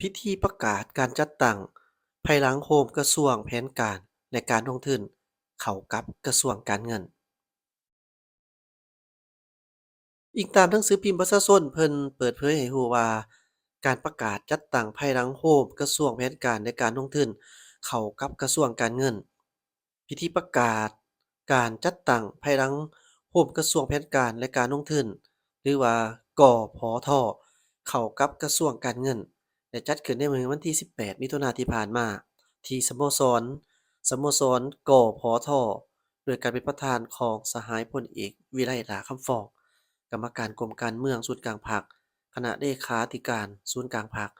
พิธีประกาศการจัดตั้งภายหลังโฮมกระทรวงแผนการและการลงทุนเข้ากับกระทรวงการเงินอิงตามหนังสือพิมพ์ประชาชนเพิ่นเปิดเผยให้รู้ว่าการประกาศจัดตั้งภายหลังโฮมกระทรวงแผนการและการลงทุนเข้ากับกระทรวงการเงินพิธีประกาศการจัดตั้งภายหลังโฮมกระทรวงแผนการและการลงทุนหรือว่ากพทเข้ากับกระทรวงการเงิน ได้จัดขึ้นในมื้อวันที่18มิถุนายนที่ผ่านมาที่สโมสรกพทโดยการเป็นประธานของสหายพลเอกวิไลลาคำฟ้องกรรมการกรมการเมืองศูนย์กลางพรรคคณะเลขาธิการศูนย์กลางพรรค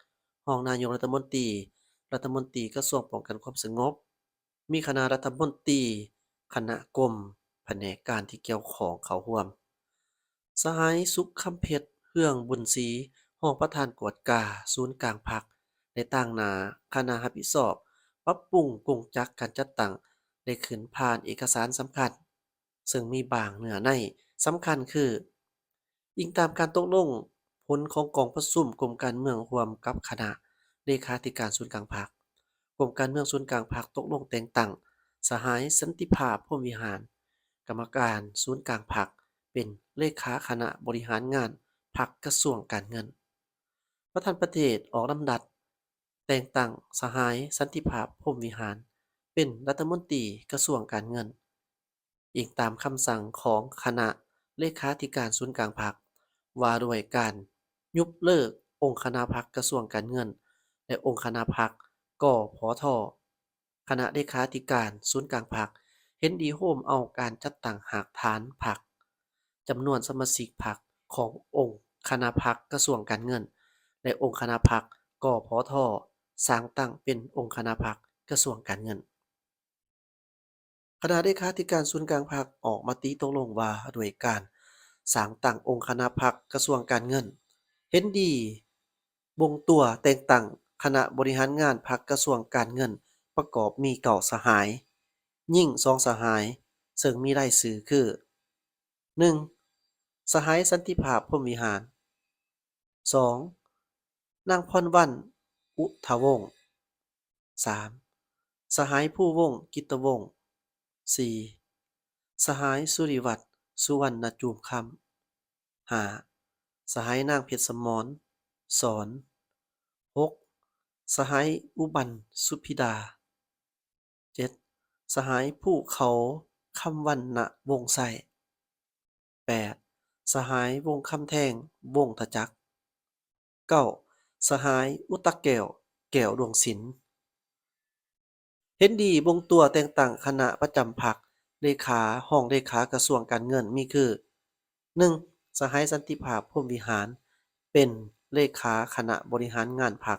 รองนายกรัฐมนตรีกระทรวงป้องกันความสงบมีคณะรัฐมนตรีคณะกรมแผนกการที่เกี่ยวข้องเข้าร่วม สหายสุขคำเพชรเฮืองบุญศรีรองประธานกวดกาศูนย์กลางพรรคได้ตั้งหน้าคณะรับผิดชอบปรับปรุงกงจักการจัดตั้งได้ขึ้นผ่านเอกสารสำคัญซึ่งมีบางเนื้อในสำคัญคืออิงตามการตกลงผลของกองประชุมกรมการเมืองร่วมกับคณะเลขาธิการศูนย์กลางพรรคกรมการเมืองศูนย์กลางพรรคตกลงแต่งตั้งสหายสันติภาพพรหมวิหารกรรมการศูนย์กลางพรรค เป็นเลขาคณะบริหารงานพรรคกระทรวงการเงินประธานประเทศออกลำดับแต่งตั้งสหายสันติภาพพรหมวิหารเป็นรัฐมนตรีกระทรวงการเงินอิงตามคำสั่งของคณะเลขาธิการศูนย์กลางพรรคว่าด้วยการยุบเลิกองค์คณะพรรคกระทรวงการเงินและองค์คณะพรรคกพทคณะเลขาธิการศูนย์กลางพรรคเห็นดีโฮมเอาการจัดตั้งหากฐานพรรค จำนวนสมาชิกพรรคขององค์คณะพรรคกระทรวงการเงินและองค์คณะพรรคกพทสร้างตั้งเป็นองค์คณะพรรคกระทรวงการเงินคณะเลขาธิการศูนย์กลางพรรคออกมติตกลงว่าด้วยการสร้างตั้งองค์คณะพรรคกระทรวงการเงินเห็นดีบ่งตัวแต่งตั้งคณะบริหารงานพรรคกระทรวงการเงินประกอบมี9สหายยิ่ง2สหายซึ่งมีรายชื่อคือ 1. สหายสันติภาพพรหมวิหาร 2. นางพรวรรณอุทาวงศ์ 3. สหายผู้วงศ์กิตติวงศ์ 4. สหายสุริวัฒน์สุวรรณจูมคำ 5. สหายนางเพชรสมรสอน 6. สหายอุบันสุพิดา 7. สหายผู้เขาคำวรรณวงศ์ไส 8. สหายวงคำแท่งวงทจักร 9. สหายอุตะแก้วแก้วดวงศิลป์เห็นดีบ่งตัวแต่งตั้งคณะประจำพรรคเลขาห้องเลขากระทรวงการเงินมีคือ 1. สหายสันติภาพพรหมวิหารเป็นเลขาคณะบริหารงานพรรค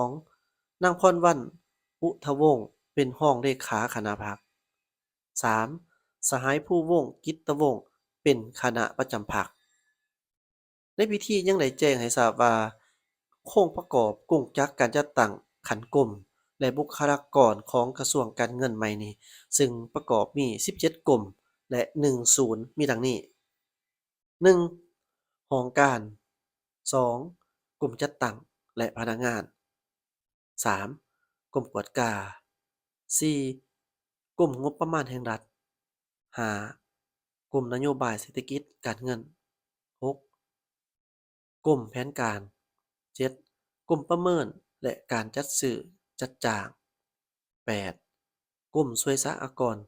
2. นางพรวรรณอุทวงศ์เป็นห้องเลขาคณะพรรค 3. สหายผู้วงศ์กิตติวงศ์เป็นคณะประจำพรรค ในพิธียังได้แจ้งให้ทราบว่าโครงประกอบกงจักการจัดตั้งขันกรมและบุคลากรของกระทรวงการเงินใหม่นี้ซึ่งประกอบมี17กรมและ1ศูนย์มีดังนี้ 1. หองการ 2. กรมจัดตั้งและพนักงาน 3. กรมกวดกา 4. กรมงบประมาณแห่งรัฐ 5. กรมนโยบายเศรษฐกิจการเงิน 6. กรมแผนการ 7. กรมประเมินและการจัดซื้อจัดจ้าง 8. กรมช่วยสหกรณ์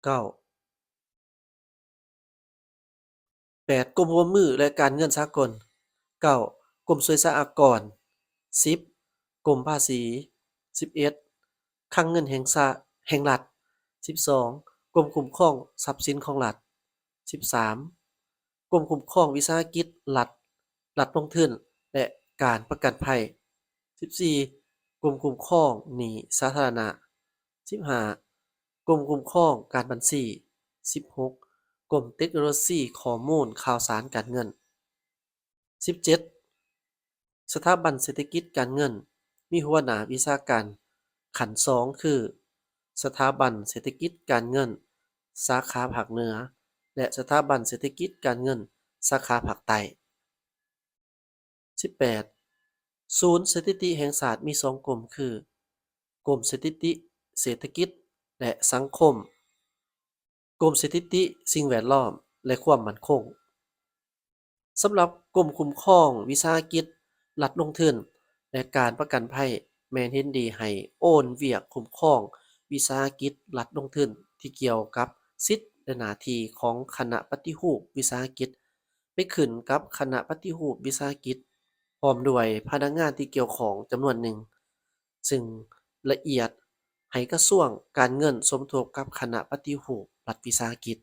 9. 8. กรมร่วมมือและการเงินสากล 9. กรมช่วยสหกรณ์ 10. กรมภาษี 11. คลังเงินแห่งรัฐ 12. กรมคุ้มครองทรัพย์สินของรัฐ 13. กรมคุ้มครองวิสาหกิจรัฐลงทุนและการประกันภัย 14. กรมคุ้มครองหนี้สาธารณะ 15. กรมคุ้มครองการบัญชี 16. กรมเทคโนโลยีข้อมูลข่าวสารการเงิน 17. สถาบันเศรษฐกิจการเงินมีหัวหน้าวิชาการขั้น2คือสถาบันเศรษฐกิจการเงินสาขาภาคเหนือและสถาบันเศรษฐกิจการเงินสาขาภาคใต้ 18. ศูนย์สถิติแห่งชาติมี2กรมคือกรมสถิติเศรษฐกิจและสังคมกรมสถิติสิ่งแวดล้อมและความมั่นคง สำหรับกรมคุ้มครองวิสาหกิจรัฐลงทุนและการประกันภัยแม่นเห็นดีให้โอนเวียกคุ้มครองวิสาหกิจรัฐลงทุนที่เกี่ยวกับสิทธิและหน้าที่ของคณะปฏิรูปวิสาหกิจไปขึ้นกับคณะปฏิรูปวิสาหกิจพร้อมด้วยพนักงานที่เกี่ยวข้องจำนวนหนึ่งซึ่งละเอียดให้กระทรวงการเงินสมทบกับคณะปฏิรูปรัฐวิสาหกิจ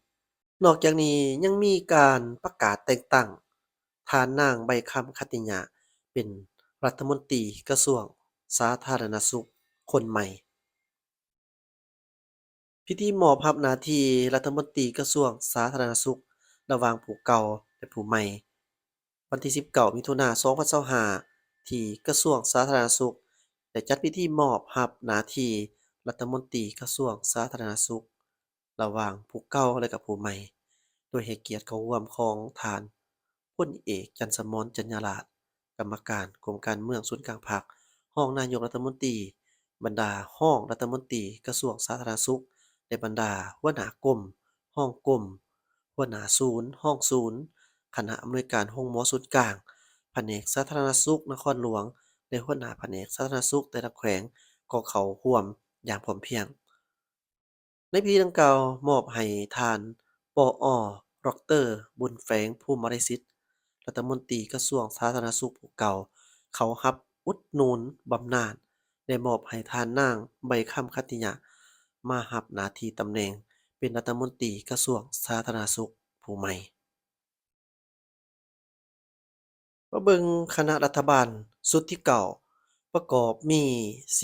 นอกจากนี้ยังมีการประกาศแต่งตั้งทานนางใบคำคัตติยะเป็นรัฐมนตรีกระทรวงสาธารณสุขคนใหม่พิธีมอบรับหน้าที่รัฐมนตรีกระทรวงสาธารณสุขระหว่างผู้เก่าและผู้ใหม่วันที่19มิถุนายน2025ที่กระทรวงสาธารณสุขได้จัดพิธีมอบรับหน้าที่รัฐมนตรีกระทรวงสาธารณสุขระหว่างผู้เก่าและก็ผู้ใหม่ โดยให้เกียรติเข้าร่วมของท่านพลเอกจันทร์สมรจัญญาลาภกรรมการกรมการเมืองศูนย์กลางพรรครองนายกรัฐมนตรีบรรดารองรัฐมนตรีกระทรวงสาธารณสุขและบรรดาหัวหน้ากรมรองกรมหัวหน้าศูนย์รองศูนย์คณะอำนวยการโรงหมอศูนย์กลางแผนกสาธารณสุขนครหลวงและหัวหน้าแผนกสาธารณสุขแต่ละแขวงก็เข้าร่วมอย่างพร้อมเพรียง ในพิธีดังกล่าวมอบให้ท่านปอดอกเตอร์บุญแฝงภูมิไรสิทธิ์รัฐมนตรีกระทรวงสาธารณสุขผู้เก่าเขารับอุดหนุนบำนาญได้มอบให้ท่านนางใบคำคัตติยะมารับหน้าที่ตำแหน่งเป็นรัฐมนตรีกระทรวงสาธารณสุขผู้ใหม่มาเบิ่งคณะรัฐบาลชุดที่เก้าประกอบมี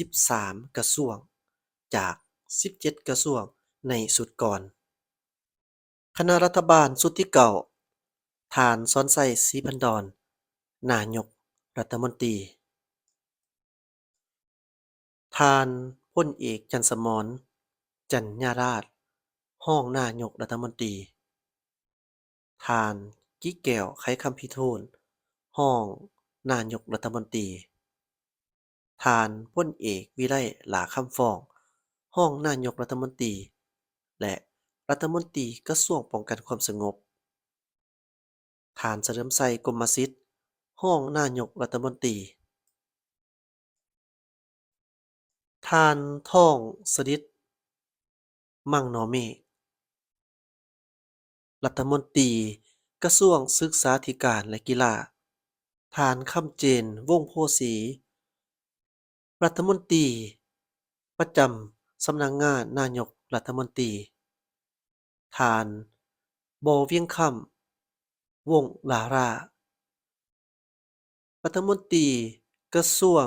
13กระทรวงจาก17กระทรวงในชุดก่อน คณะรัฐบาลชุดที่เก้าท่านสอนไส้ศรีพันดรนายกรัฐมนตรีท่านพลเอกจันทร์สมรจัญญาราษฎร์รองนายกรัฐมนตรีท่านกิ๊กแก้วไขคำพิทูลรองนายกรัฐมนตรีท่านพลเอกวิไลหลาคำฟ้องรองนายกรัฐมนตรีและรัฐมนตรีกระทรวงป้องกันความสงบ ท่านเฉลิมชัยกรมสิทธิ์รองนายกรัฐมนตรีท่านท่องสฤษดิ์มั่งนอเมฆรัฐมนตรีกระทรวงศึกษาธิการและกีฬาท่านคำเจน วงศ์โพสี รัฐมนตรีประจำสำนักงานนายกรัฐมนตรีท่าน บ.เวียงค่ำ วงศ์หลารารัฐมนตรีกระทรวง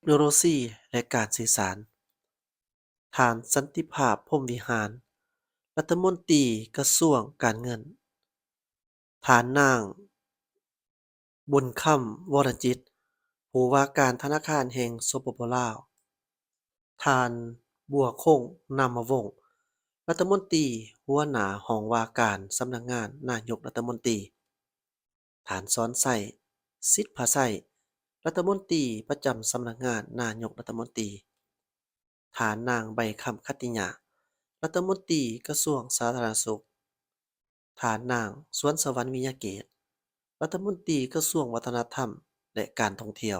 เทคโนโลยีและการสื่อสารท่านสันติภาพ พรหมวิหารรัฐมนตรีกระทรวงการเงินท่านนางบุญค่ำวรจิตผู้ว่าการธนาคารแห่งสปปลาวท่านบัวคงนามวงศ์รัฐมนตรีหัวหน้าห้องว่าการสำนักงานนายกรัฐมนตรีท่านสอนไส้สิทธิผาไส้รัฐมนตรีประจำสำนักงานนายกรัฐมนตรีท่านนางใบคำคัตติยะรัฐมนตรีกระทรวงสาธารณสุขท่านนางสวนสวรรค์วิยาเกตรัฐมนตรีกระทรวงวัฒนธรรมและการท่องเที่ยว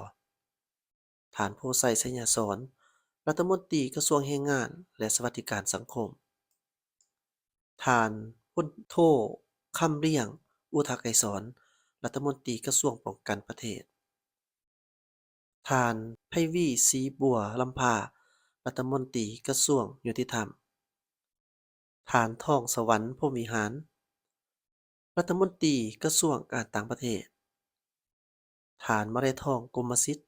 ท่านโพไสย ไสยสอนรัฐมนตรีกระทรวงแรงงานและสวัสดิการสังคมท่านพลโทคำเลี่ยงอุทกไกรสอนรัฐมนตรีกระทรวงป้องกันประเทศท่านไพวีศรีบัวลำพารัฐมนตรีกระทรวงยุติธรรมท่านทองสวรรค์พรหมวิหารรัฐมนตรีกระทรวงการต่างประเทศท่านมะไรทองกรมสิทธิ์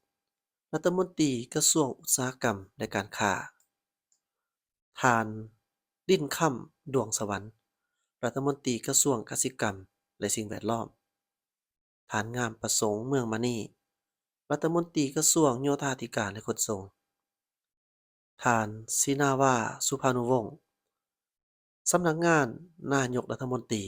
รัฐมนตรีกระทรวงอุตสาหกรรมและการค้าท่านลิ้นค่ำดวงสวรรค์รัฐมนตรีกระทรวงกสิกรรมและสิ่งแวดล้อมท่านงามประสงค์เมืองมณีรัฐมนตรีกระทรวงโยธาธิการและขนส่งท่านศินาวาสุภานุวงศ์สำนักงานนายกรัฐมนตรี